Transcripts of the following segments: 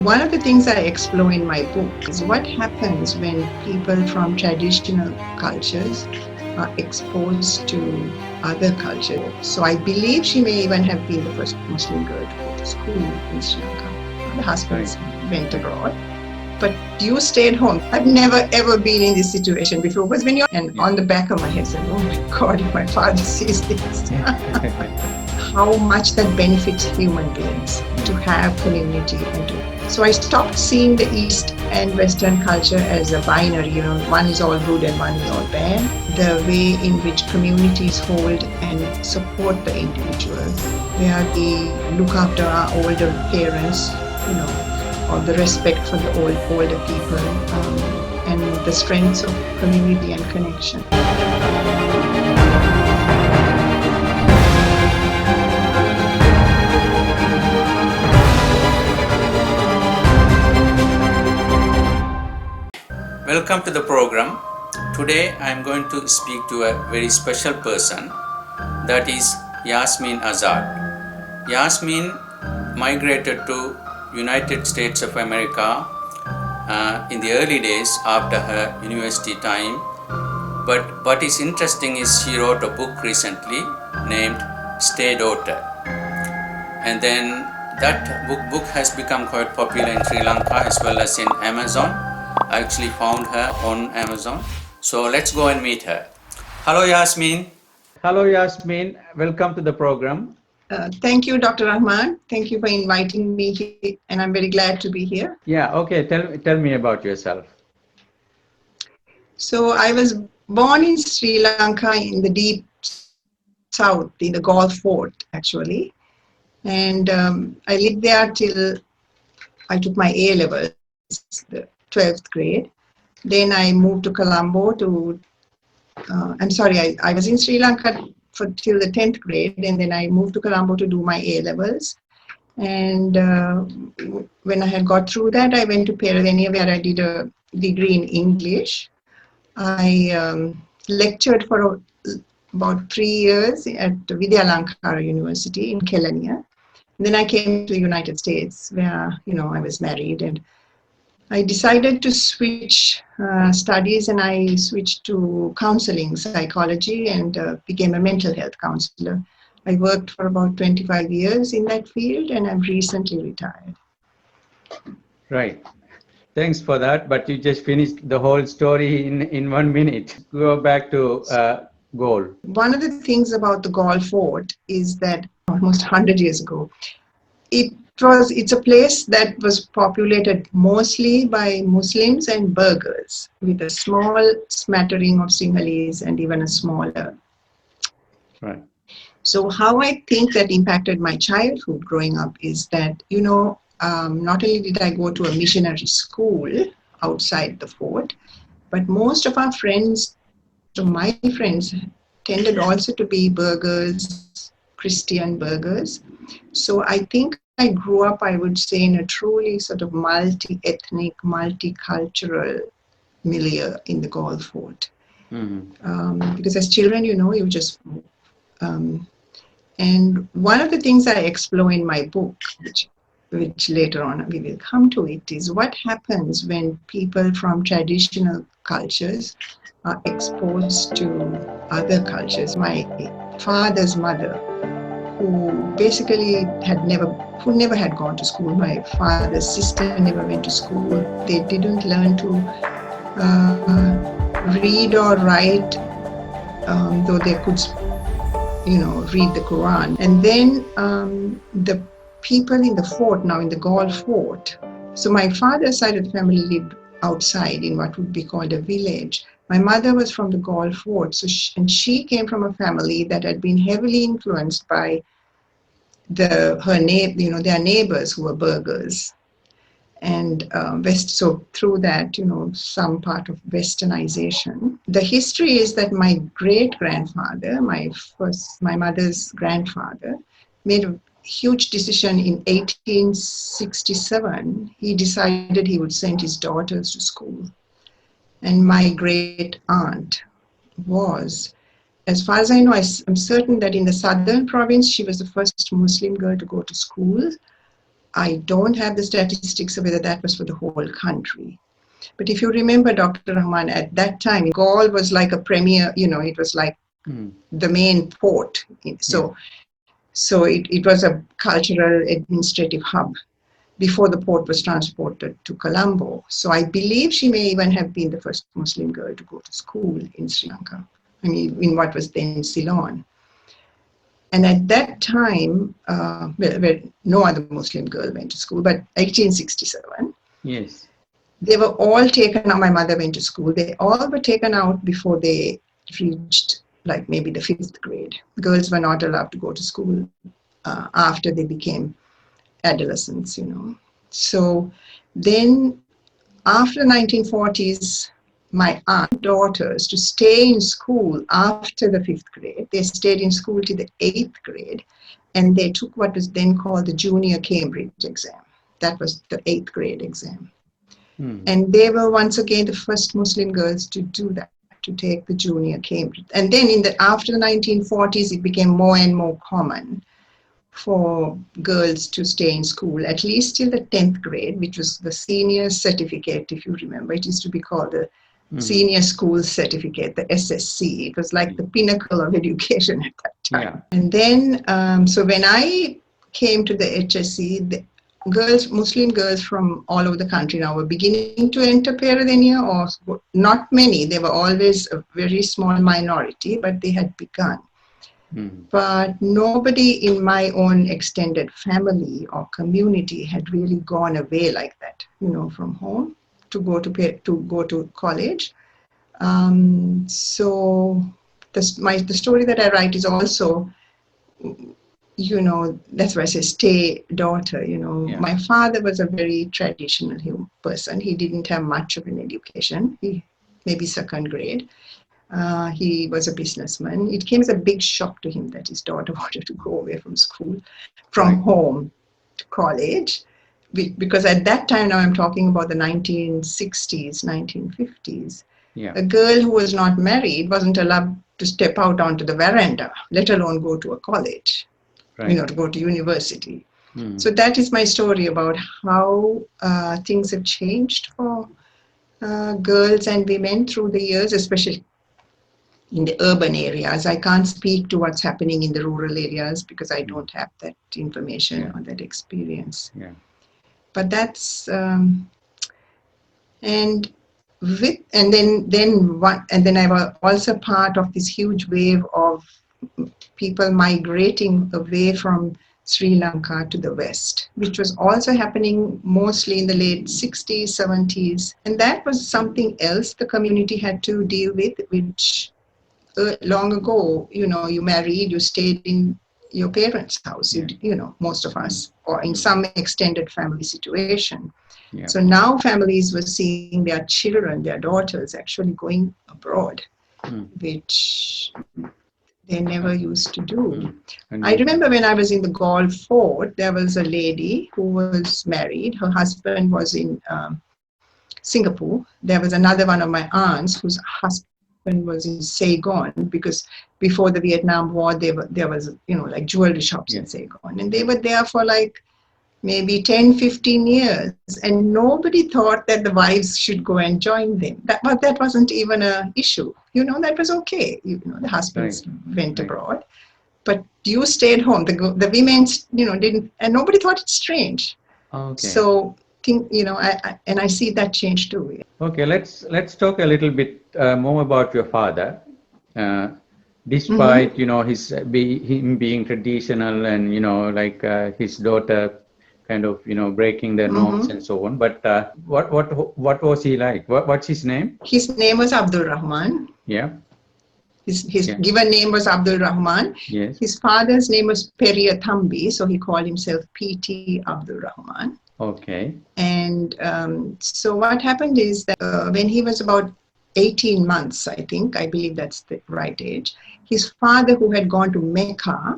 One of the things I explore in my book is what happens when people from traditional cultures are exposed to other cultures. So I believe she may even have been the first Muslim girl to go to school in Sri Lanka. The husbands went abroad, but you stayed home. I've never ever been in this situation before. Because when you're and on the back of my head, said, "Oh my God, if my father sees this." How much that benefits human beings to have community and to. So I stopped seeing the East and Western culture as a binary, one is all good and one is all bad. The way in which communities hold and support the individual, where we look after our older parents, or the respect for the older people, and the strengths of community and connection. Welcome to the program. Today I am going to speak to a very special person, that is Yasmin Azad. Yasmin migrated to United States of America in the early days after her university time. But what is interesting is she wrote a book recently named Stay Daughter. And then that book has become quite popular in Sri Lanka as well as in Amazon. I actually found her on Amazon. So let's go and meet her. Hello, Yasmin. Hello, Yasmin. Welcome to the program. Thank you, Dr. Rahman. Thank you for inviting me here, and I'm very glad to be here. Yeah, okay. Tell me about yourself. So I was born in Sri Lanka in the deep south, in the Galle Fort, actually. And I lived there till I took my A-levels, the 12th grade. Then I moved to Colombo to, I was in Sri Lanka till the 10th grade, and then I moved to Colombo to do my A-levels. And when I had got through that, I went to Peravenia, where I did a degree in English. I lectured for about 3 years at Vidyalankara University in Kelaniya. Then I came to the United States, where I was married, and I decided to switch studies, and I switched to counseling psychology and became a mental health counselor. I worked for about 25 years in that field, and I'm recently retired. Right. Thanks for that. But you just finished the whole story in 1 minute. Go back to Galle. One of the things about the Galle Fort is that almost 100 years ago, it's a place that was populated mostly by Muslims and Burghers, with a small smattering of Sinhalese and even a smaller. Right. So how I think that impacted my childhood growing up is that, not only did I go to a missionary school outside the fort, but most of our friends, so my friends, tended also to be Burghers, Christian Burghers. So I think I grew up, I would say, in a truly sort of multi-ethnic, multicultural milieu in the Galle Fort. Mm-hmm. Because as children, you just... and one of the things I explore in my book, which later on we will come to it, is what happens when people from traditional cultures are exposed to other cultures. My father's mother, who basically never had gone to school. My father's sister never went to school. They didn't learn to read or write, though they could, read the Quran. And then the people in the fort, now in the Galle Fort. So my father's side of the family lived outside in what would be called a village. My mother was from the Galle Fort, and she came from a family that had been heavily influenced by their neighbors who were Burghers, and so through that, some part of westernization. The history is that my great-grandfather, my mother's grandfather, made a huge decision in 1867. He decided he would send his daughters to school. And my great aunt was, as far as I know, I'm certain that in the southern province, she was the first Muslim girl to go to school. I don't have the statistics of whether that was for the whole country. But if you remember, Dr. Rahman, at that time, Galle was like a premier, it was like the main port. So it was a cultural administrative hub before the port was transported to Colombo. So I believe she may even have been the first Muslim girl to go to school in Sri Lanka. I mean, in what was then Ceylon. And at that time, well, no other Muslim girl went to school, but 1867. Yes. They were all taken out. My mother went to school. They all were taken out before they reached like maybe the 5th grade. Girls were not allowed to go to school after they became adolescents, So then after the 1940s, my aunt daughters to stay in school after the 5th grade. They stayed in school till the 8th grade, and they took what was then called the Junior Cambridge exam. That was the 8th grade exam. And they were once again the first Muslim girls to do that, to take the Junior Cambridge. And then after the 1940s, it became more and more common for girls to stay in school, at least till the 10th grade, which was the senior certificate, if you remember. It used to be called the senior school certificate, the SSC. It was like the pinnacle of education at that time. Yeah. And then, so when I came to the HSC, the Muslim girls from all over the country now were beginning to enter Peradeniya, or not many. They were always a very small minority, but they had begun. But nobody in my own extended family or community had really gone away like that, from home to go to college. So the story that I write is also, that's why I say stay daughter. My father was a very traditional person. He didn't have much of an education. He maybe 2nd grade. He was a businessman. It came as a big shock to him that his daughter wanted to go away from school, from home to college. Because at that time, now I'm talking about the 1960s, 1950s, a girl who was not married wasn't allowed to step out onto the veranda, let alone go to a college, to go to university. So that is my story about how things have changed for girls and women through the years, especially in the urban areas. I can't speak to what's happening in the rural areas because I don't have that information or that experience. But that's and then I was also part of this huge wave of people migrating away from Sri Lanka to the West, which was also happening mostly in the late 60s, 70s. And that was something else the community had to deal with, which long ago, you married, you stayed in your parents' house, most of us, or in some extended family situation. So now families were seeing their children, their daughters actually going abroad, which they never used to do. I remember when I was in the Galle Fort, there was a lady who was married. Her husband was in Singapore. There was another one of my aunts whose husband was in Saigon, because before the Vietnam War, there was, like jewelry shops in Saigon. And they were there for like maybe 10, 15 years. And nobody thought that the wives should go and join them. But that wasn't even an issue. That was okay. The husbands went abroad. But you stayed home. The women, didn't, and nobody thought it strange. Okay. So, I see that change too. Okay, let's talk a little bit more about your father. Despite him being traditional and like his daughter kind of breaking their norms and so on. But what was he like? What's his name? His name was Abdul Rahman. Yeah. His given name was Abdul Rahman. Yes. His father's name was Periya Thambi, so he called himself P.T. Abdul Rahman. Okay. And so what happened is that when he was about 18 months, I believe that's the right age, his father, who had gone to Mecca,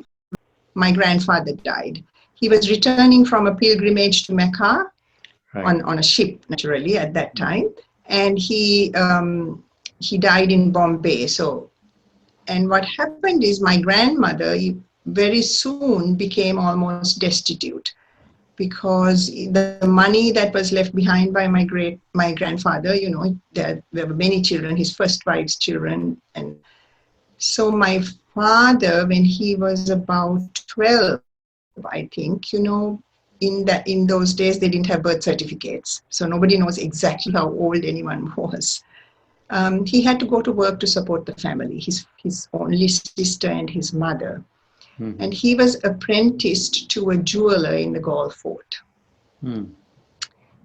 my grandfather died. He was returning from a pilgrimage to Mecca on a ship, naturally, at that time. And he died in Bombay. And what happened is my grandmother very soon became almost destitute. because the money that was left behind by my grandfather, there were many children, his first wife's children. And so my father, when he was about 12, I think, in those days, they didn't have birth certificates. So nobody knows exactly how old anyone was. He had to go to work to support the family, his only sister and his mother. Mm-hmm. And he was apprenticed to a jeweler in the Galle Fort. Mm.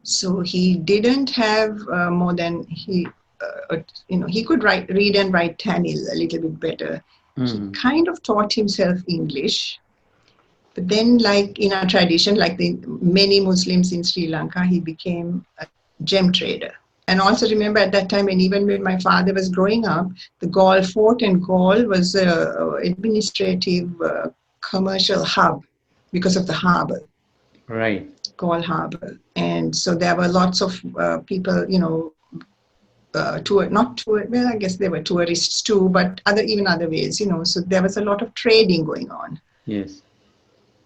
So he didn't have more than he could read and write Tamil a little bit better. He kind of taught himself English. But then, like in our tradition, like the many Muslims in Sri Lanka, he became a gem trader. And also remember at that time, and even when my father was growing up, the Galle Fort and Galle was an administrative commercial hub because of the harbor. Right. Galle Harbor. And so there were lots of people, I guess they were tourists too, but even other ways, so there was a lot of trading going on. Yes.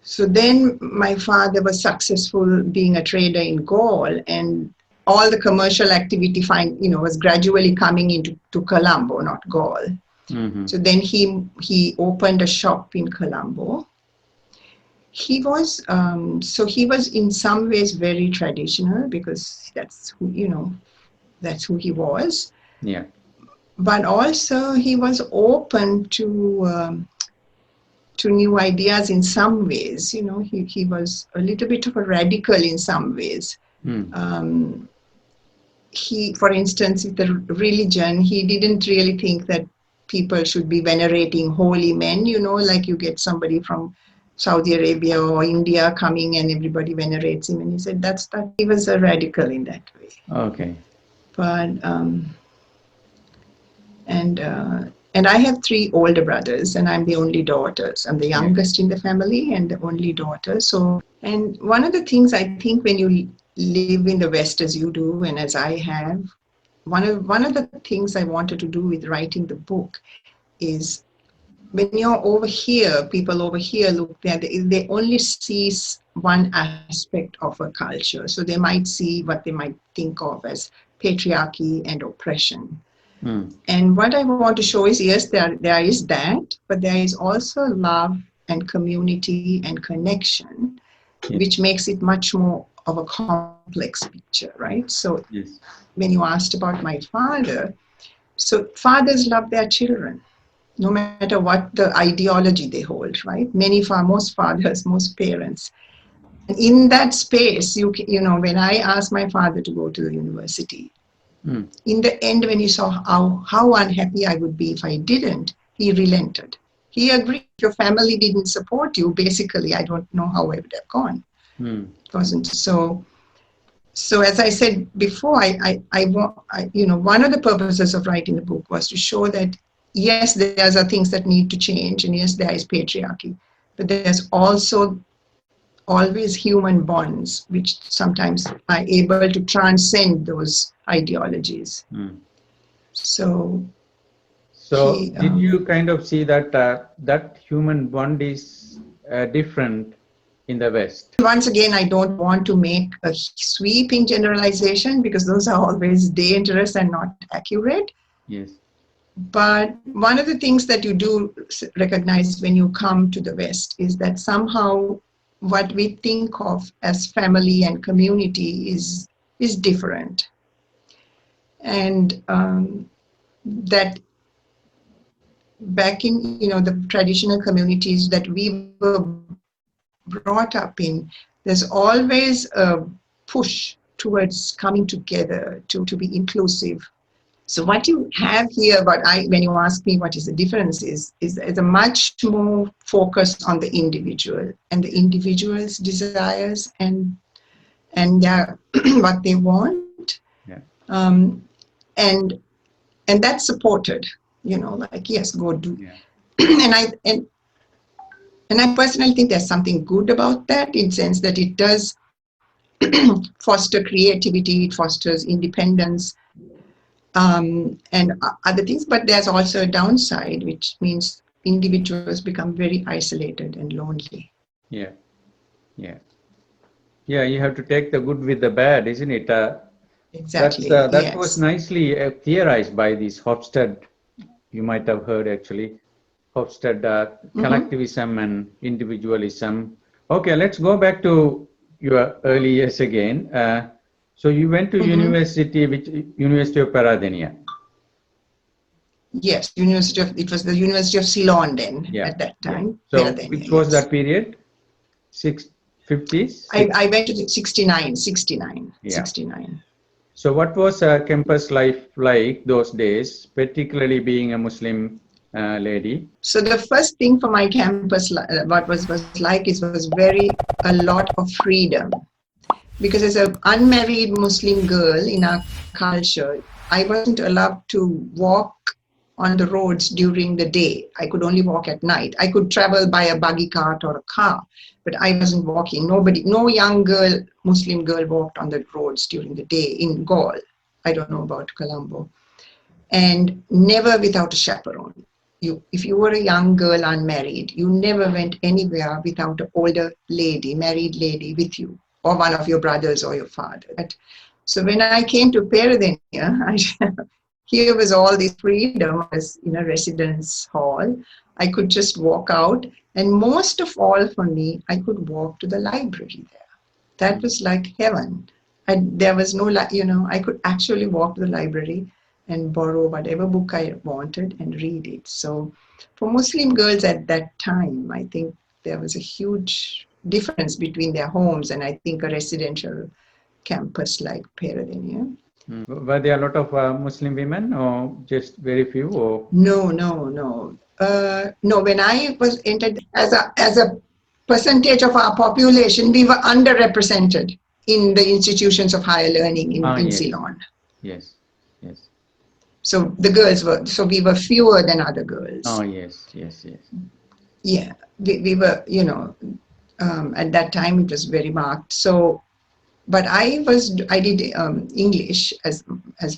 So then my father was successful being a trader in Galle, and all the commercial activity was gradually coming into Colombo, not Galle. Mm-hmm. So then he opened a shop in Colombo. He was in some ways very traditional because that's who he was. Yeah. But also he was open to new ideas in some ways. He was a little bit of a radical in some ways. Mm. For instance, with the religion, he didn't really think that people should be venerating holy men, like you get somebody from Saudi Arabia or India coming and everybody venerates him. And he said that he was a radical in that way. Okay. But, and I have 3 older brothers, and I'm the only daughter. So I'm the youngest in the family and the only daughter. So, and one of the things I think when you live in the West as you do and as I have, one of the things I wanted to do with writing the book is when you're over here, people over here look there, they only see one aspect of a culture. So they might see what they might think of as patriarchy and oppression. Mm. And what I want to show is, yes, there is that, but there is also love and community and connection, which makes it much more of a complex picture, right? So when you asked about my father, so fathers love their children, no matter what the ideology they hold, right? Most fathers, most parents. And in that space, when I asked my father to go to the university, in the end, when he saw how unhappy I would be if I didn't, he relented. He agreed. If your family didn't support you, basically, I don't know how I would have gone. It wasn't so. So as I said before, one of the purposes of writing the book was to show that yes, there are things that need to change, and yes, there is patriarchy, but there's also always human bonds, which sometimes are able to transcend those ideologies. So did you kind of see that that human bond is different in the West? Once again, I don't want to make a sweeping generalization because those are always dangerous and not accurate. Yes. But one of the things that you do recognize when you come to the West is that somehow what we think of as family and community is different. And that back in the traditional communities that we were brought up in, there's always a push towards coming together to be inclusive. So what you have here, when you ask me what is the difference, is a much more focus on the individual and the individual's desires and their what they want, and that's supported. Like yes, go do. And I personally think there's something good about that, in the sense that it does foster creativity, it fosters independence, and other things. But there's also a downside, which means individuals become very isolated and lonely. Yeah, yeah. Yeah, you have to take the good with the bad, isn't it? Exactly. That was Yes. nicely theorized by this Hofstede. You might have heard actually Hofstede collectivism and individualism. Okay, let's go back to your early years again. So you went to university, which University of Paradenia. Yes, it was the University of Ceylon then Yeah, at that yeah. time. So Peradeniya, which was yes. that period? 50s? I went to 69. Yeah. So what was campus life like those days, particularly being a Muslim lady? So the first thing for my campus, what was like, it was a lot of freedom. Because as an unmarried Muslim girl in our culture, I wasn't allowed to walk on the roads during the day. I could only walk at night. I could travel by a buggy cart or a car, but I wasn't walking. No young girl, Muslim girl walked on the roads during the day in Galle. I don't know about Colombo. And never without a chaperone. If you were a young girl unmarried, you never went anywhere without an older lady, married lady with you, or one of your brothers or your father. So when I came to Peradeniya, here was all this freedom. I was in a residence hall. I could just walk out. And most of all for me, I could walk to the library there. That was like heaven. There was no, I could actually walk to the library and borrow whatever book I wanted and read it. So for Muslim girls at that time, I think there was a huge difference between their homes and I think a residential campus like Peradeniya. Were there a lot of Muslim women or just very few? Or? No. No, when I was entered as a percentage of our population, we were underrepresented in the institutions of higher learning in Yes. Ceylon. Yes. So we were fewer than other girls. Oh, yes. Yeah, we were, at that time it was very marked. So, but I did English as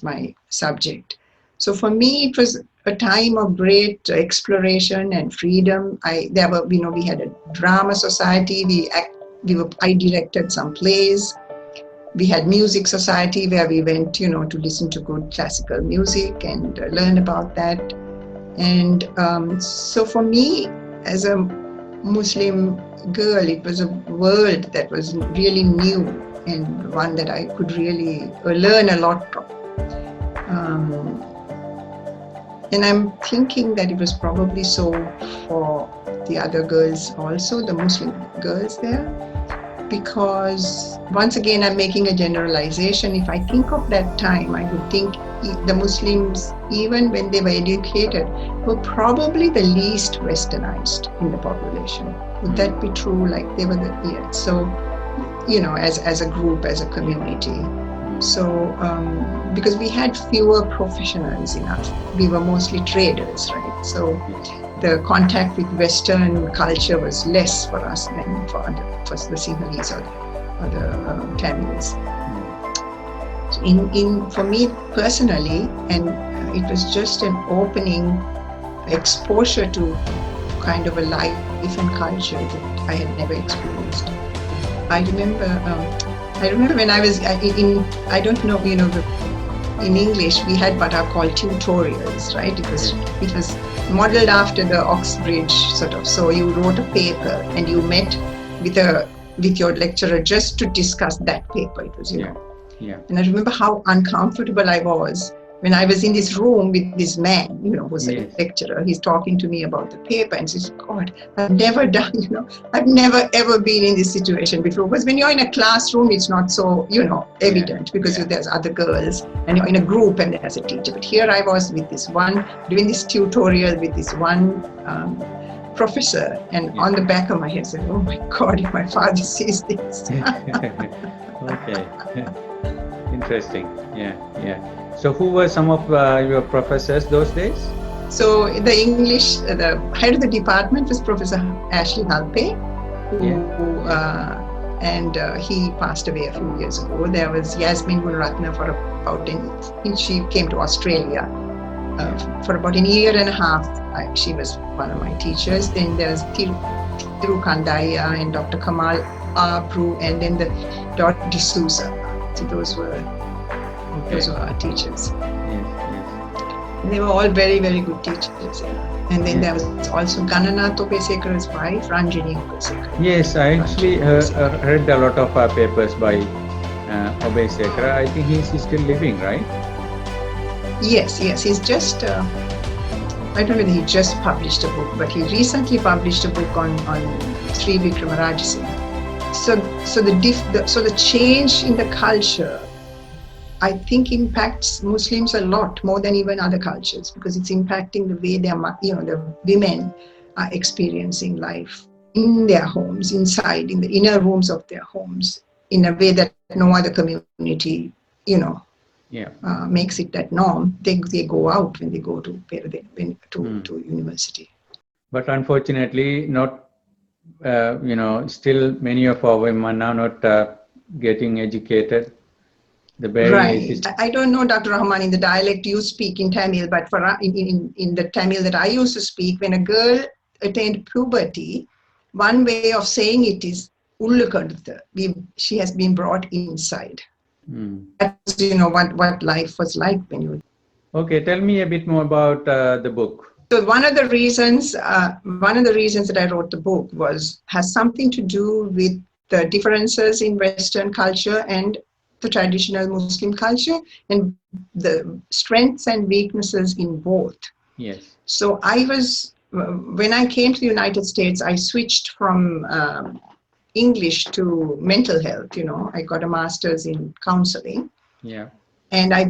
my subject. So for me, it was a time of great exploration and freedom. We had a drama society. I directed some plays. We had music society where we went, to listen to good classical music and learn about that. And so for me, as a Muslim girl, it was a world that was really new and one that I could really learn a lot from. And I'm thinking that it was probably so for the other girls also, the Muslim girls there. Because once again, I'm making a generalization. If I think of that time, I would think the Muslims, even when they were educated, were probably the least westernized in the population. Would that be true? Like they were so, as a group, as a community. So, because we had fewer professionals enough, we were mostly traders, right? So the contact with Western culture was less for us than for the Sinhalese or the Tamils. For me personally, and it was just an opening exposure to kind of a life and culture that I had never experienced. I remember when I was I don't know, in English we had what are called tutorials, right? It was modeled after the Oxbridge sort of. So you wrote a paper and you met with your lecturer just to discuss that paper. It was, Yeah. And I remember how uncomfortable I was when I was in this room with this man, who's a lecturer. He's talking to me about the paper and says, God, I've never done, I've never ever been in this situation before. Because when you're in a classroom, it's not so, evident because there's other girls and you're in a group and there's a teacher. But here I was with this one, doing this tutorial with this one professor, and on the back of my head said, oh my God, if my father sees this. Okay. Interesting. Yeah. So who were some of your professors those days? So the English, the head of the department was Professor Ashley Halpe, and he passed away a few years ago. There was Yasmin Azad she came to Australia for about a year and a half. She was one of my teachers. Then there was Thiru Kandaya and Dr. Kamal Prue, and then the Dr. D'Souza. So those were our teachers. And they were all very, very good teachers. And then there was also Gananath Obesekar's wife, Ranjini Obesekar. Yes, I actually read a lot of papers by Obesekar. I think he's still living, right? Yes. He's just, I don't know whether he just published a book, but he recently published a book on Sri Vikramarajasinghe. So the change in the culture, I think, impacts Muslims a lot more than even other cultures, because it's impacting the way the women are experiencing life in their homes, inside, in the inner rooms of their homes, in a way that no other community, makes it that norm. They go out when they go to university. But unfortunately, not. Still many of our women are not getting educated. The right. I don't know, Dr. Rahman, in the dialect you speak in Tamil, but in the Tamil that I used to speak, when a girl attained puberty, one way of saying it is ullukadutha. She has been brought inside. That's what life was like when you. Okay, tell me a bit more about the book. So one of the reasons that I wrote the book has something to do with the differences in Western culture and the traditional Muslim culture, and the strengths and weaknesses in both. Yes. So when I came to the United States, I switched from English to mental health. I got a master's in counseling. Yeah. And I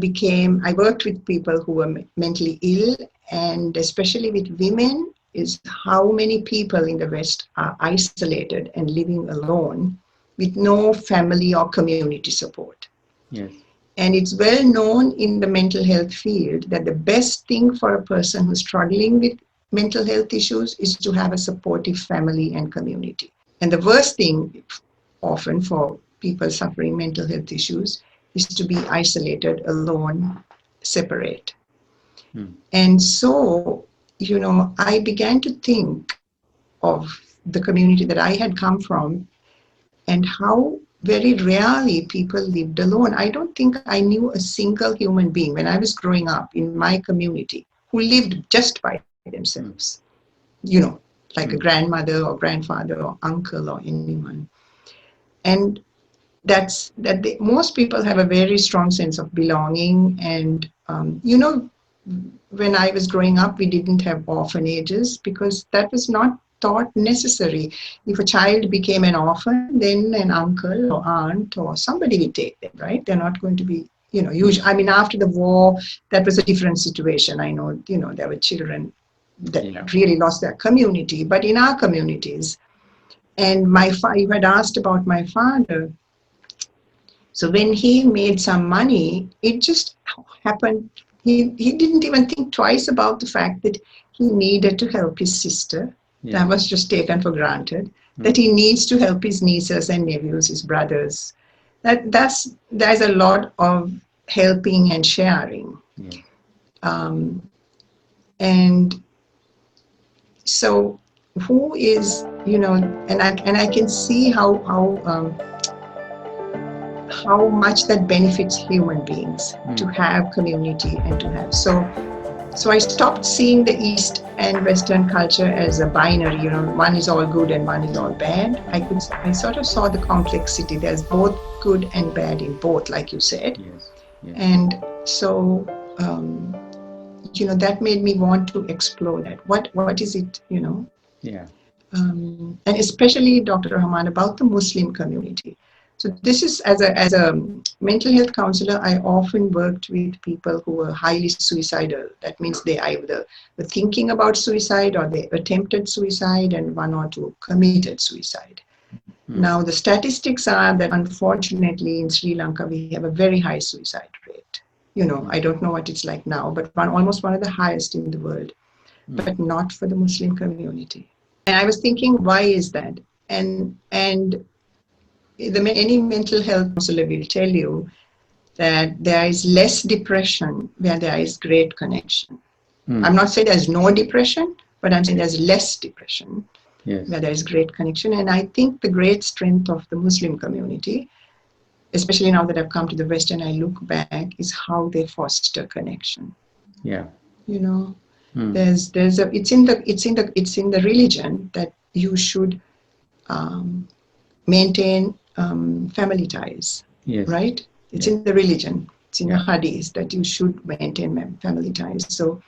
worked with people who were mentally ill, and especially with women, is how many people in the West are isolated and living alone with no family or community support. Yes. And it's well known in the mental health field that the best thing for a person who's struggling with mental health issues is to have a supportive family and community. And the worst thing often for people suffering mental health issues is to be isolated, alone, separate. And so, I began to think of the community that I had come from and how very rarely people lived alone. I don't think I knew a single human being when I was growing up in my community who lived just by themselves, like a grandmother or grandfather or uncle or anyone. And most people have a very strong sense of belonging. And, when I was growing up, we didn't have orphanages because that was not thought necessary. If a child became an orphan, then an uncle or aunt or somebody would take them, right? They're not going to be, usually. I mean, after the war, that was a different situation. I know, there were children that really lost their community. But in our communities, and you had asked about my father. So when he made some money, it just happened. He didn't even think twice about the fact that he needed to help his sister. Yeah. That was just taken for granted. That he needs to help his nieces and nephews, his brothers. There's a lot of helping and sharing. Yeah. And so who is, and I can see how much that benefits human beings to have community and to have. So I stopped seeing the East and Western culture as a binary, one is all good and one is all bad. I sort of saw the complexity. There's both good and bad in both, like you said. Yes. Yes. And so, that made me want to explore that. What is it, Yeah. And especially, Dr. Rahman, about the Muslim community. So this is, as a mental health counselor, I often worked with people who were highly suicidal. That means they either were thinking about suicide or they attempted suicide, and one or two committed suicide. Now, the statistics are that unfortunately in Sri Lanka, we have a very high suicide rate. I don't know what it's like now, but almost one of the highest in the world, but not for the Muslim community. And I was thinking, why is that? And any mental health counselor will tell you that there is less depression where there is great connection. I'm not saying there's no depression, but I'm saying there's less depression. Yes. where there is great connection. And I think the great strength of the Muslim community, especially now that I've come to the West and I look back, is how they foster connection. Yeah. You know, Mm. it's in the religion that you should maintain family ties, Yes. right? It's Yeah. in the religion. It's in Yeah. the hadith that you should maintain family ties. So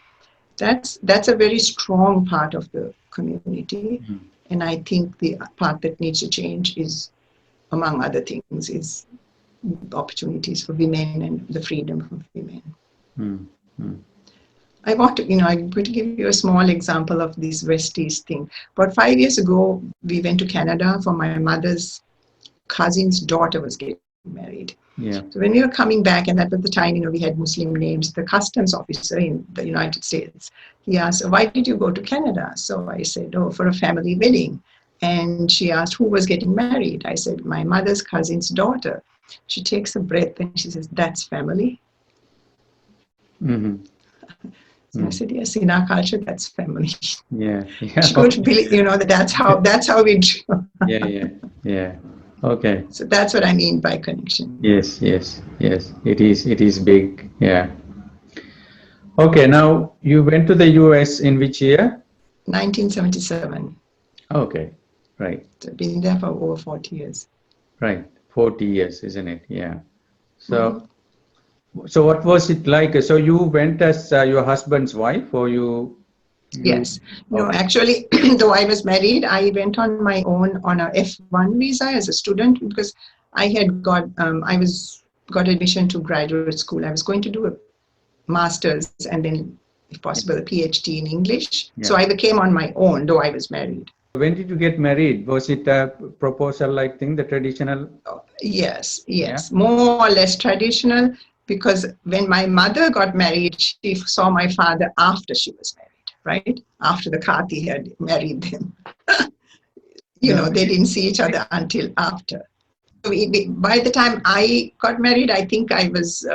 that's a very strong part of the community. Mm. And I think the part that needs to change is, among other things, is opportunities for women and the freedom of women. Mm. Mm. I'm going to give you a small example of this Westies thing. About 5 years ago, we went to Canada for my mother's cousin's daughter was getting married. Yeah. So when we were coming back, and that was the time, we had Muslim names, the customs officer in the United States, he asked, why did you go to Canada? So I said, oh, for a family wedding. And she asked, who was getting married? I said, my mother's cousin's daughter. She takes a breath and she says, that's family. Mm-hmm. So I said, yes, in our culture, that's family. Yeah. Yeah. She couldn't believe, that's how we do. Yeah. Yeah. Yeah. Okay. So that's what I mean by connection. Yes. Yes. Yes. It is. It is big. Yeah. Okay. Now you went to the US in which year? 1977. Okay. Right. So I've been there for over 40 years. Right. 40 years, isn't it? Yeah. So, so what was it like? So you went as your husband's wife, or you? Yes. No, Okay. actually, though I was married, I went on my own on a F1 visa as a student because I had got admission to graduate school. I was going to do a master's and then, if possible, a PhD in English. So Yeah. I became on my own, though I was married. When did you get married? Was it a proposal-like thing, the traditional? Yes, more or less traditional, because when my mother got married, she saw my father after she was married, right? After the Kati had married them. No. They didn't see each other until after. By the time I got married, I think I was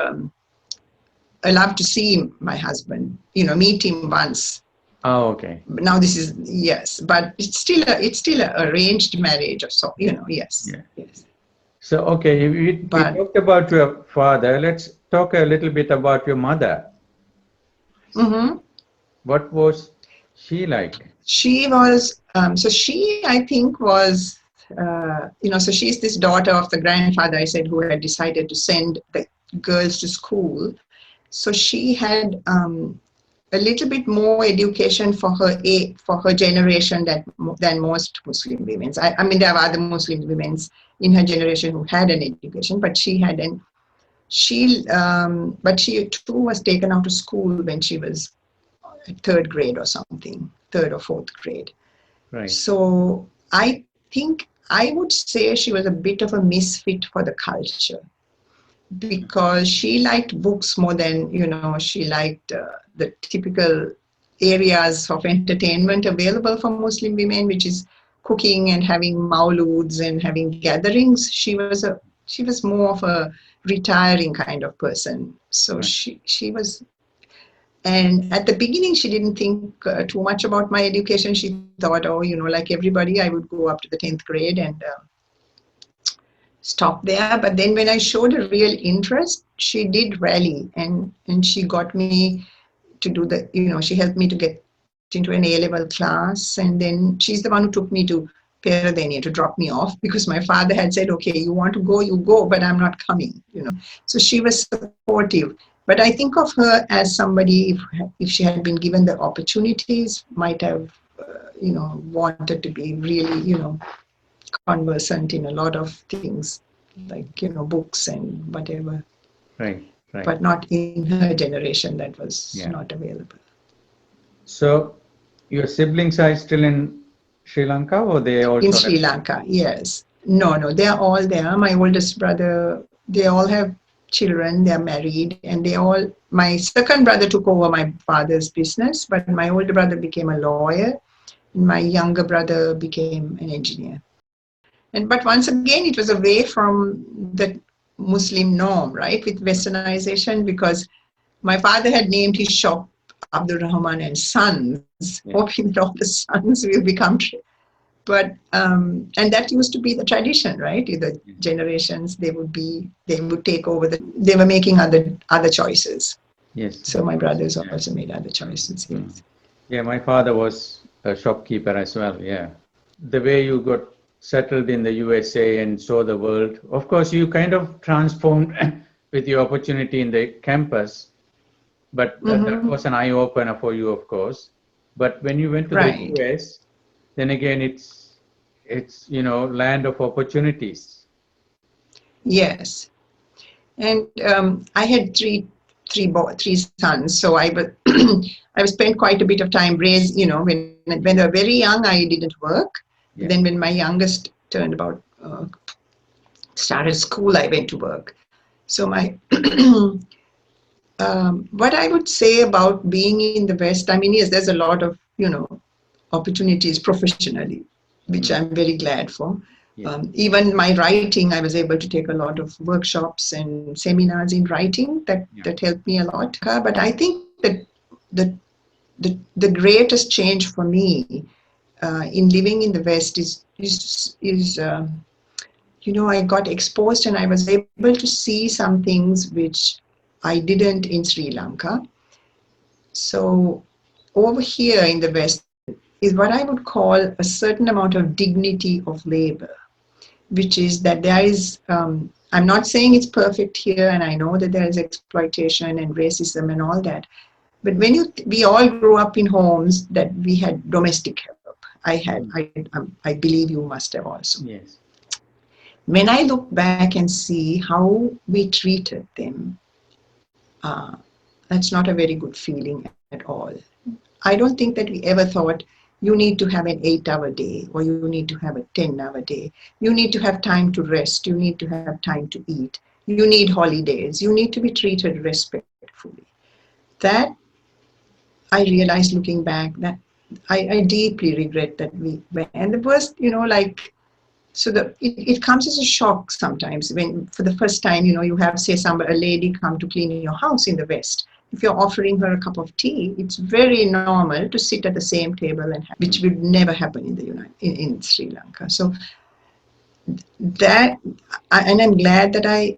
allowed to see my husband, meet him once. Oh, okay. But now this is, yes, but it's still a arranged marriage or so, yes. Yeah. Yes. So, okay, we But talked about your father. Let's talk a little bit about your mother. mhm. What was she like? She was, I think, was, so she's this daughter of the grandfather, I said, who had decided to send the girls to school. So she had a little bit more education for her generation than most Muslim women. I mean, there are other Muslim women in her generation who had an education, but she hadn't. But she too was taken out of school when she was third grade or something, third or fourth grade. Right. So I think I would say she was a bit of a misfit for the culture because she liked books more than, she liked the typical areas of entertainment available for Muslim women, which is cooking and having mauluds and having gatherings. She was more of a retiring kind of person. So Right. she was. And at the beginning, she didn't think too much about my education. She thought, oh, like everybody, I would go up to the 10th grade and stop there. But then when I showed a real interest, she did rally and she got me to do she helped me to get into an A-level class. And then she's the one who took me to Peradeniya to drop me off because my father had said, okay, you want to go, you go, but I'm not coming, So she was supportive. But I think of her as somebody, if she had been given the opportunities, might have, wanted to be really, conversant in a lot of things, like, books and whatever. Right. Right. But not in her generation, that was Yeah. not available. So your siblings are still in Sri Lanka, or they also In Sri Lanka, yes. No, they're all there. My oldest brother, they all have children, they're married, and my second brother took over my father's business, but my older brother became a lawyer, and my younger brother became an engineer. But once again, it was away from the Muslim norm, right, with westernization, because my father had named his shop Abdul Rahman and Sons, hoping that all the sons will become But and that used to be the tradition, right? The generations, they would take over. They were making other choices. Yes. So my brothers Yeah. also made other choices. Yes. Yeah, my father was a shopkeeper as well. Yeah. The way you got settled in the USA and saw the world, of course, you kind of transformed with your opportunity in the campus, but that was an eye opener for you, of course. But when you went to the Right. US, then again, it's land of opportunities. Yes. And I had three sons, so I was I spent quite a bit of time raised. When they were very young, I didn't work. Yeah. Then when my youngest turned about started school, I went to work. So my what I would say about being in the West, I mean, yes, there's a lot of opportunities professionally, which I'm very glad for. Yeah. Even my writing, I was able to take a lot of workshops and seminars in writing that helped me a lot. But I think that the greatest change for me in living in the West is I got exposed and I was able to see some things which I didn't in Sri Lanka. So over here in the West is what I would call a certain amount of dignity of labor, which is that there is, I'm not saying it's perfect here, and I know that there is exploitation and racism and all that. But we all grew up in homes that we had domestic help. I believe you must have also. Yes. When I look back and see how we treated them, that's not a very good feeling at all. I don't think that we ever thought you need to have an 8-hour day or you need to have a 10-hour day. You need to have time to rest. You need to have time to eat. You need holidays. You need to be treated respectfully. That I realized looking back that I deeply regret that we went. And the worst, so it comes as a shock sometimes when for the first time, you have, say, a lady come to clean your house in the West. If you're offering her a cup of tea, it's very normal to sit at the same table, which would never happen in Sri Lanka. So and I'm glad that I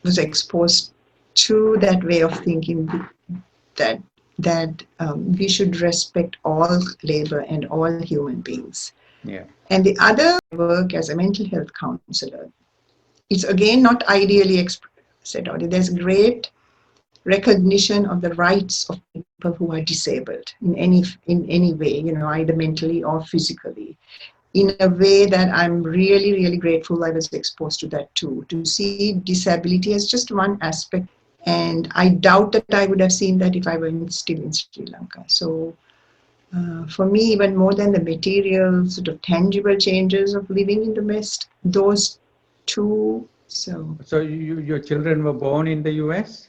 was exposed to that way of thinking, that we should respect all labor and all human beings. Yeah. And the other work as a mental health counselor, it's again not ideally set out. There's great recognition of the rights of people who are disabled in any way, either mentally or physically, in a way that I'm really, really grateful I was exposed to that too, to see disability as just one aspect. And I doubt that I would have seen that if I were still in Sri Lanka. So for me, even more than the material, sort of tangible changes of living in the West, those two. So your children were born in the US?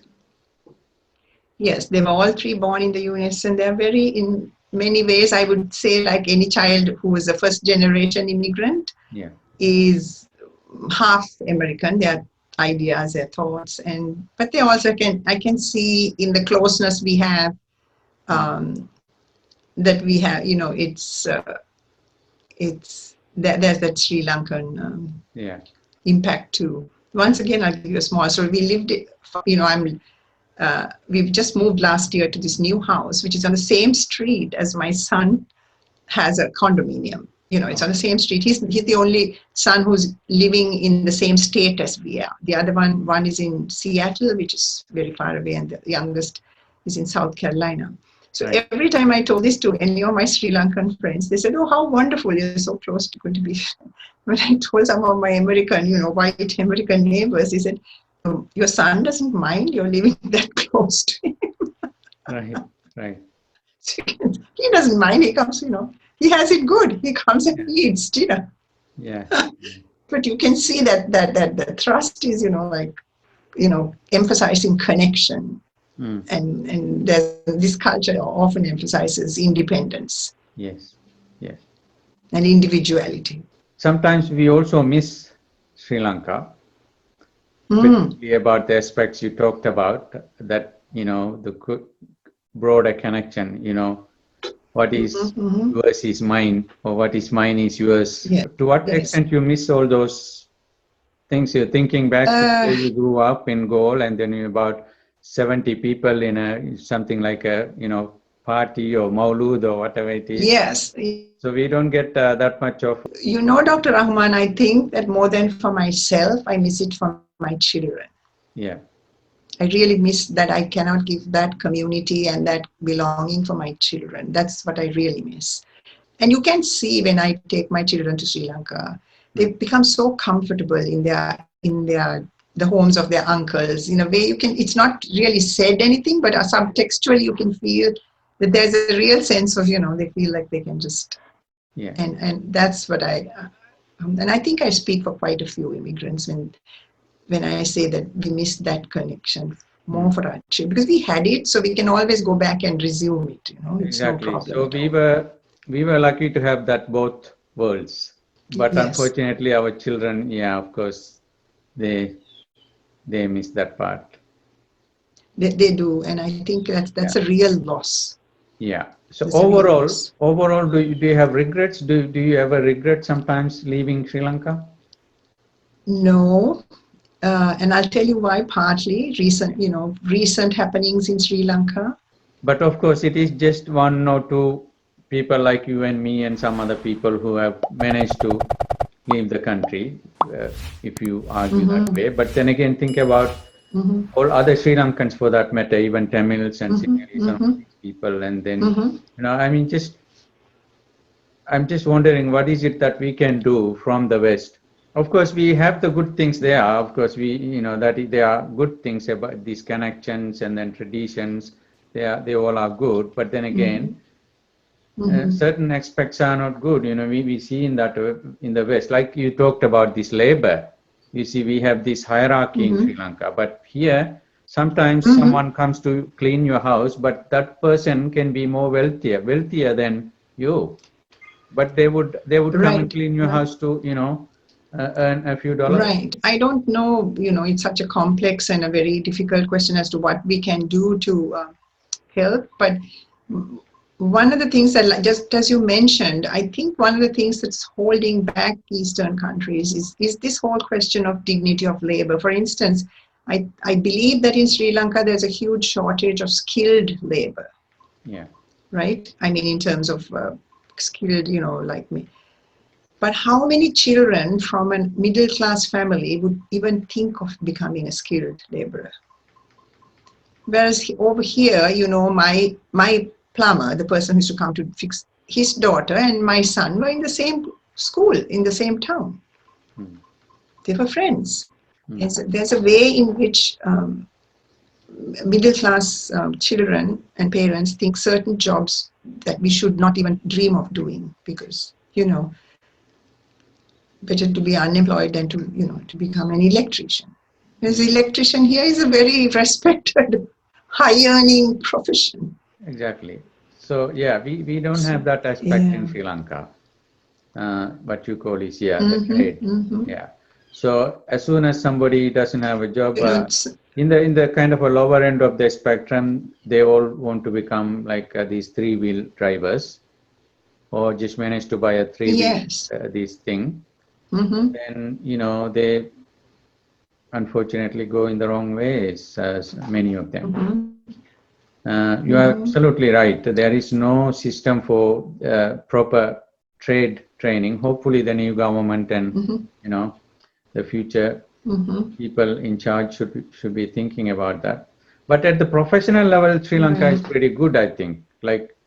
yes, they were all three born in the US, and they're very, in many ways, I would say, like any child who was a first generation immigrant, is half American. Their ideas, their thoughts, but they also I can see in the closeness we have, that we have, there's that Sri Lankan impact too. Once again, I'll give you a small story. We lived, we've just moved last year to this new house, which is on the same street as my son has a condominium. It's on the same street. He's the only son who's living in the same state as we are. The other one is in Seattle, which is very far away, and the youngest is in South Carolina. So every time I told this to any of my Sri Lankan friends, they said, "Oh, how wonderful! You're so close to going to be." When I told some of my American, white American neighbors, they said, "Your son doesn't mind you're living that close to him." Right. He doesn't mind. He comes, he has it good. He comes and eats dinner. Yeah. But you can see that the thrust is, emphasizing connection. And this culture often emphasizes independence. Yes. And individuality. Sometimes we also miss Sri Lanka, particularly about the aspects you talked about, that, the broader connection, what is yours is mine, or what is mine is yours. Yeah. To what Yes. extent you miss all those things? You're thinking back to where you grew up in Galle, and then you about 70 people in a something like a party or maulud or whatever it is. Yes. So we don't get that much of. Dr. Rahman, I think that more than for myself, I miss it for my children. Yeah. I really miss that I cannot give that community and that belonging for my children. That's what I really miss. And you can see when I take my children to Sri Lanka, they've become so comfortable in the homes of their uncles. In a way, it's not really said anything, but subtextually you can feel that there's a real sense of, they feel like they can just, Yeah. And that's what and I think I speak for quite a few immigrants when I say that we miss that connection more for our children, because we had it, so we can always go back and resume it. It's Exactly. no problem. So we were lucky to have that both worlds, but Yes. unfortunately, our children, of course, they miss that part. They do, and I think that's a real loss. Yeah. So It's a real loss. overall, do you have regrets? Do you ever regret sometimes leaving Sri Lanka? No. And I'll tell you why. Partly recent happenings in Sri Lanka. But of course, it is just one or two people like you and me and some other people who have managed to leave the country, if you argue that way. But then again, think about all other Sri Lankans for that matter, even Tamils and Sinhalese and all these people. And then, I'm just wondering, what is it that we can do from the West? Of course, we have the good things there. Of course, that there are good things about these connections and then traditions. They all are good. But then again, certain aspects are not good. We see in the West, like you talked about this labor. You see, we have this hierarchy in Sri Lanka. But here, sometimes someone comes to clean your house, but that person can be more wealthier than you. But they would come and clean your house to earn a few dollars. Right. I don't know. It's such a complex and a very difficult question as to what we can do to help. But one of the things that, just as you mentioned, I think one of the things that's holding back Eastern countries is this whole question of dignity of labor. For instance, I believe that in Sri Lanka there's a huge shortage of skilled labor. Yeah. Right. I mean, in terms of skilled, like me. But how many children from a middle-class family would even think of becoming a skilled laborer? Whereas over here, my plumber, the person who used to come to fix his daughter and my son were in the same school, in the same town. They were friends. And so there's a way in which middle-class children and parents think certain jobs that we should not even dream of doing, because, better to be unemployed than to become an electrician. Because electrician here is a very respected, high-earning profession. Exactly. So we don't have that aspect in Sri Lanka. What you call is the trade. Yeah. So as soon as somebody doesn't have a job, in the kind of a lower end of the spectrum, they all want to become like these three-wheel drivers, or just manage to buy a three-wheel this thing. Then they unfortunately go in the wrong ways, as many of them. You are absolutely right. There is no system for proper trade training. Hopefully, the new government and the future people in charge should be thinking about that. But at the professional level, Sri Lanka is pretty good, I think. Like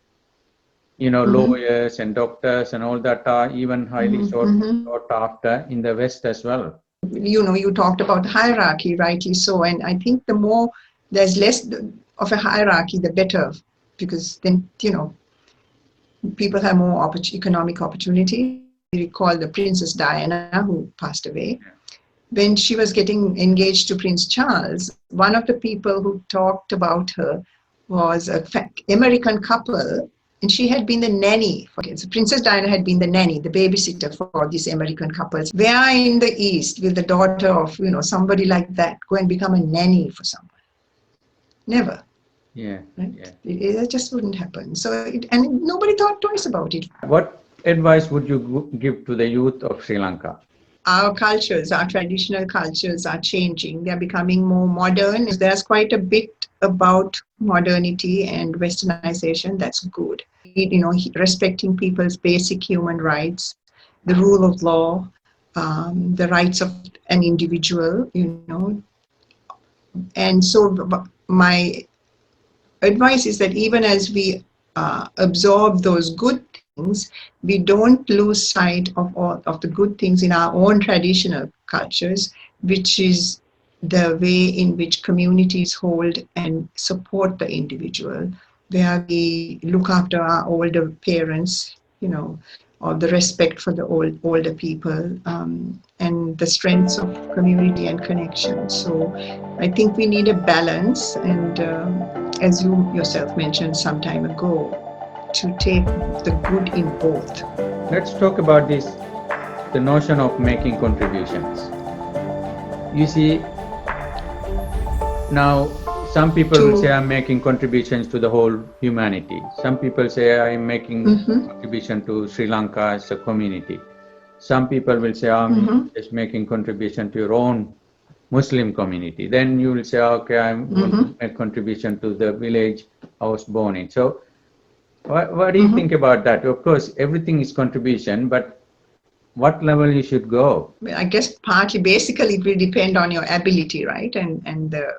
lawyers and doctors and all that are even highly sought after in the West as well. You talked about hierarchy, rightly so, and I think the more there's less of a hierarchy, the better, because then people have more economic opportunity. I recall the Princess Diana, who passed away. When she was getting engaged to Prince Charles, one of the people who talked about her was an American couple, and she had been the nanny for kids. Princess Diana had been the nanny, the babysitter for these American couples. Where in the East will the daughter of somebody like that go and become a nanny for someone? Never. Yeah. right? Yeah. It just wouldn't happen. So, and nobody thought twice about it. What advice would you give to the youth of Sri Lanka? Our cultures, our traditional cultures are changing. They're becoming more modern. There's quite a bit about modernity and westernization. That's good. Respecting people's basic human rights, the rule of law, the rights of an individual, And so my advice is that even as we absorb those good things, we don't lose sight of all of the good things in our own traditional cultures, which is the way in which communities hold and support the individual, where we look after our older parents, or the respect for the older people, and the strengths of community and connection. So I think we need a balance, and as you yourself mentioned some time ago, to take the good in both. Let's talk about this, the notion of making contributions. You see, now some people will say I'm making contributions to the whole humanity. Some people say I'm making contribution to Sri Lanka as a community. Some people will say I'm just making contribution to your own Muslim community. Then you will say, okay, I'm going to make contribution to the village I was born in. So what do you think about that? Of course, everything is contribution, but what level you should go? Well, I guess basically it will depend on your ability, right? And the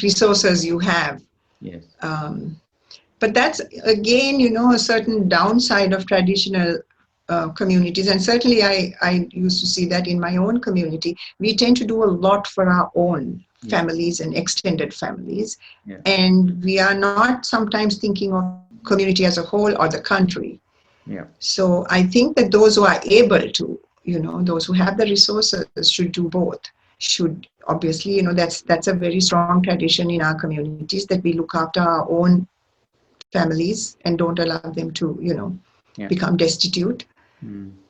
resources you have. Yes. But that's, again, a certain downside of traditional communities. And certainly I used to see that in my own community. We tend to do a lot for our own families and extended families. Yeah. And we are not sometimes thinking of community as a whole or the country. Yeah. So I think that those who are able to, those who have the resources should do both. Should obviously, that's a very strong tradition in our communities, that we look after our own families and don't allow them to, become destitute.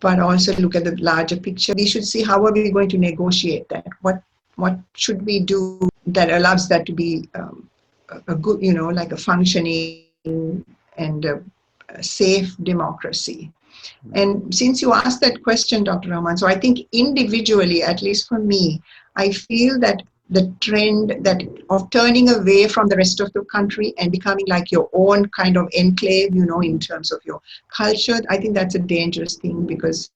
But also look at the larger picture. We should see how are we going to negotiate that. What should we do that allows that to be a good, like a functioning and a safe democracy. And since you asked that question, Dr. Rahman, so I think individually, at least for me, I feel that the trend of turning away from the rest of the country and becoming like your own kind of enclave, in terms of your culture, I think that's a dangerous thing, because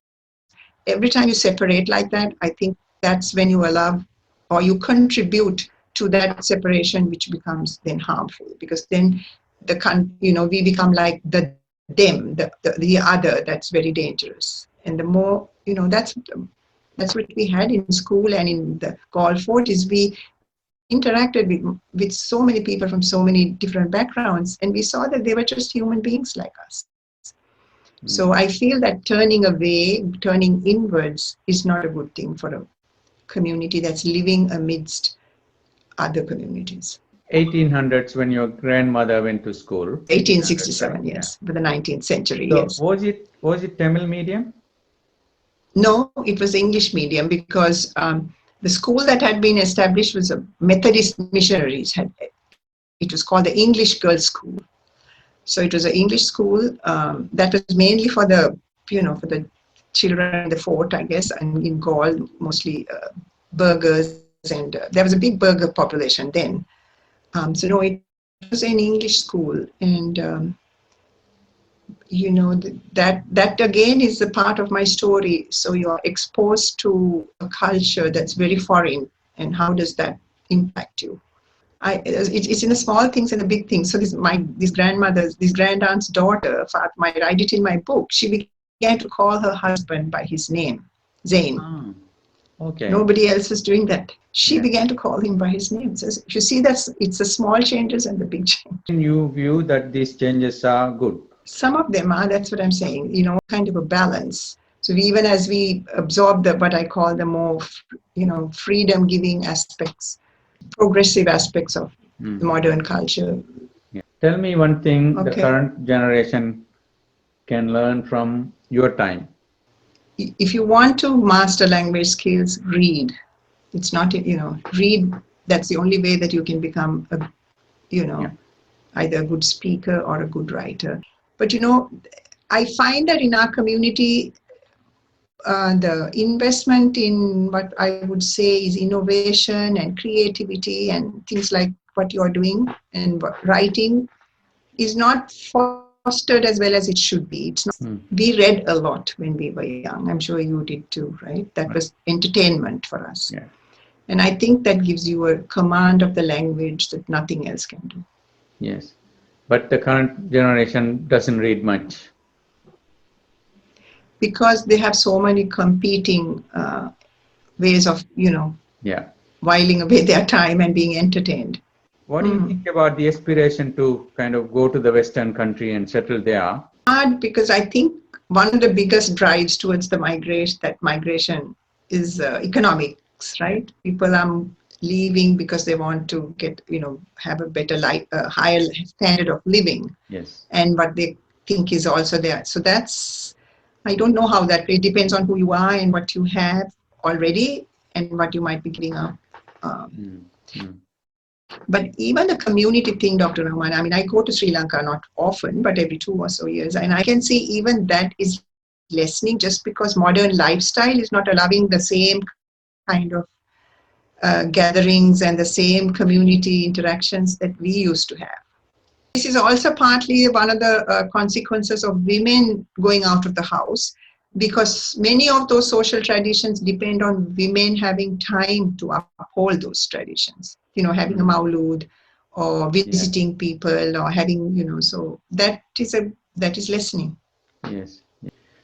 every time you separate like that, I think that's when you allow or you contribute to that separation, which becomes then harmful, because then we become like the them, the other. That's very dangerous. And the more, that's what we had in school and in the Galle Fort, is we interacted with so many people from so many different backgrounds, and we saw that they were just human beings like us. So I feel that turning away, turning inwards is not a good thing for a community that's living amidst other communities. 1800s, when your grandmother went to school. 1867, yes, but the 19th century, So yes. was it Tamil medium? No, it was English medium, because the school that had been established was a Methodist missionaries. It was called the English Girls' School. So it was an English school that was mainly for the, for the children in the fort, I guess, and in Gaul, mostly burghers, and there was a big burgher population then. So no, it was an English school, and that again is a part of my story. So you're exposed to a culture that's very foreign, and how does that impact you? It's in the small things and the big things. So this grandaunt's daughter, Fatma, I write it in my book. She began to call her husband by his name, Zain. Okay. Nobody else was doing that. She began to call him by his name. So you see, it's the small changes and the big changes. You view that these changes are good? Some of them are, that's what I'm saying, kind of a balance. So even as we absorb what I call the more, freedom-giving aspects, progressive aspects of the modern culture. Yeah. Tell me one thing the current generation can learn from your time. If you want to master language skills, read. It's not, read. That's the only way that you can become you know, Yeah. either a good speaker or a good writer. But, you know, I find that in our community, the investment in what I would say is innovation and creativity and things like what you are doing and writing is not fostered as well as it should be. It's not. We read a lot when we were young. I'm sure you did too, right? That was entertainment for us. Yeah. And I think that gives you a command of the language that nothing else can do. Yes. But the current generation doesn't read much. Because they have so many competing ways of, you know, Yeah. whiling away their time and being entertained. What do you think about the aspiration to kind of go to the Western country and settle there? Hard, because I think one of the biggest drives towards the migration is economics, right? People are leaving because they want to get, you know, have a better life, a higher standard of living. Yes. And what they think is also there. So that's, I don't know how that, it depends on who you are and what you have already and what you might be giving up. But even the community thing, Dr. Rahman, I mean, I go to Sri Lanka not often, but every 2 or so years, and I can see even that is lessening just because modern lifestyle is not allowing the same kind of gatherings and the same community interactions that we used to have. This is also partly one of the consequences of women going out of the house, because many of those social traditions depend on women having time to uphold those traditions. You know, having a maulud or visiting people or having, you know, so that is lessening. Yes.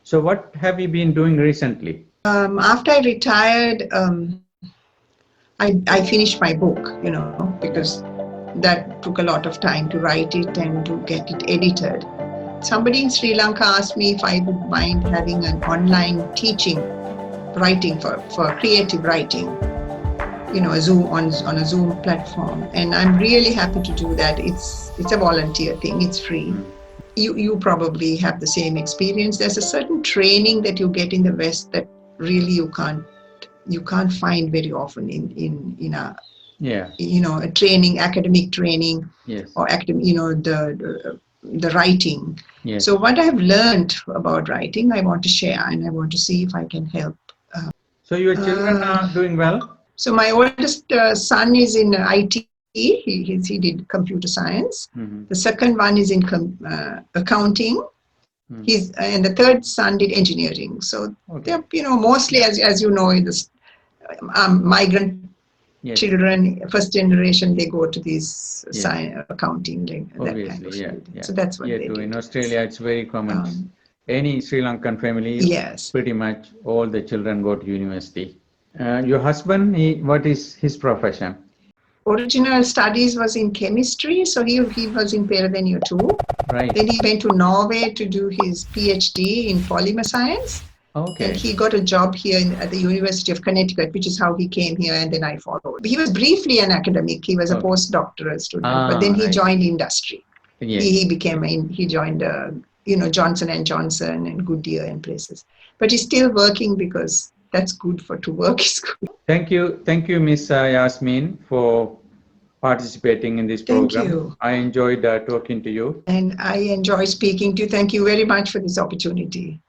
So what have you been doing recently? After I retired, I finished my book, you know, because that took a lot of time to write it and to get it edited. Somebody in Sri Lanka asked me if I would mind having an online teaching writing for creative writing, you know, on a Zoom platform. And I'm really happy to do that. It's a volunteer thing, it's free. You probably have the same experience. There's a certain training that you get in the West that really you can't find very often in a, you know, a training, academic training, or you know, the writing. So what I've learned about writing, I want to share, and I want to see if I can help. So your children are doing well? So my oldest son is in IT. He did computer science. The second one is in accounting. And the third son did engineering. So they're, you know, mostly as you know, in this migrant children, first generation, they go to these accounting, that kind of field. So that's what they do. In Australia, it's very common. Any Sri Lankan family, pretty much all the children go to university. Your husband, what is his profession? Original studies was in chemistry, so he was in Peradeniya too. Right. Then he went to Norway to do his PhD in polymer science. Okay. And he got a job here at the University of Connecticut, which is how he came here, and then I followed. He was briefly an academic. He was a postdoctoral student, but then he joined industry. He joined, you know, Johnson & Johnson and Goodyear and places. But he's still working because that's good to work is good. Thank you, Miss Yasmin, for participating in this program. Thank you. I enjoyed talking to you. And I enjoy speaking to you. Thank you very much for this opportunity.